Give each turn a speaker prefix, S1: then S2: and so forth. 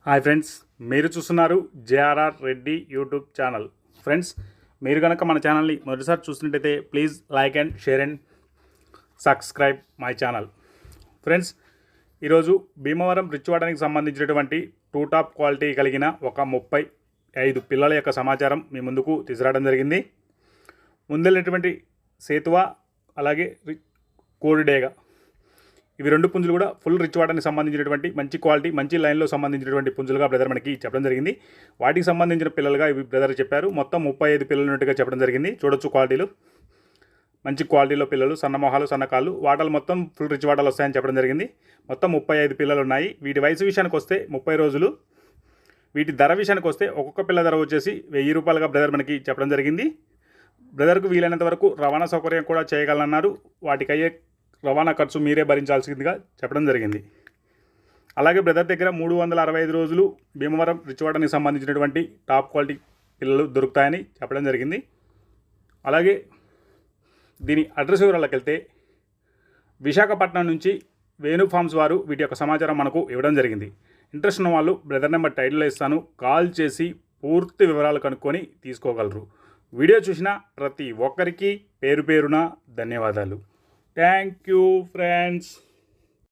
S1: Hi friends, మీరు చూస్తున్నారు JRR Reddy YouTube channel. Friends, మీరు కనుక మన ఛానల్ని మొదటిసారి చూసినట్టయితే please like and share and subscribe my channel. Friends, ఈరోజు భీమవరం రిచ్వాడానికి సంబంధించినటువంటి టూ టాప్ క్వాలిటీ కలిగిన ఒక 35 పిల్లల యొక్క సమాచారం మీ ముందుకు తీసుకురావడం జరిగింది. ముందెళ్ళినటువంటి సేతువ అలాగే కోడిడేగ, ఇవి రెండు పుంజులు కూడా ఫుల్ రిచ్ వాటానికి సంబంధించినటువంటి మంచి క్వాలిటీ మంచి లైన్లో సంబంధించినటువంటి పుంజులుగా బ్రదర్ మనకి చెప్పడం జరిగింది. వాటికి సంబంధించిన పిల్లలుగా ఇవి బ్రదర్ చెప్పారు. మొత్తం 35 పిల్లలు ఉన్నట్టుగా చెప్పడం జరిగింది. చూడొచ్చు క్వాలిటీలు, మంచి క్వాలిటీలో పిల్లలు, సన్న మొహాలు సన్నకాళ్ళు, వాటలు మొత్తం ఫుల్ రిచ్ వాటాలు వస్తాయని చెప్పడం జరిగింది. మొత్తం 35 పిల్లలు ఉన్నాయి. వీటి వయసు విషయానికి వస్తే 30 రోజులు. వీటి ధర విషయానికి వస్తే ఒక్కొక్క పిల్ల ధర వచ్చేసి 1000 రూపాయలుగా బ్రదర్ మనకి చెప్పడం జరిగింది. బ్రదర్కు వీలైనంత వరకు రవాణా సౌకర్యం కూడా చేయగలన్నారు. వాటికయ్యే రవాణా ఖర్చు మీరే భరించాల్సిందిగా చెప్పడం జరిగింది. అలాగే బ్రదర్ దగ్గర 365 రోజులు భీమవరం రిచ్వాడానికి సంబంధించినటువంటి టాప్ క్వాలిటీ పిల్లలు దొరుకుతాయని చెప్పడం జరిగింది. అలాగే దీని అడ్రస్ వివరాలకు వెళ్తే విశాఖపట్నం నుంచి వేణు ఫార్మ్స్ వారు వీటి యొక్క సమాచారం మనకు ఇవ్వడం జరిగింది. ఇంట్రెస్ట్ ఉన్న వాళ్ళు బ్రదర్ నెంబర్ టైటిల్లో ఇస్తాను, కాల్ చేసి పూర్తి వివరాలు కనుక్కొని తీసుకోగలరు. వీడియో చూసిన ప్రతి ఒక్కరికి పేరు పేరున ధన్యవాదాలు. Thank you, friends.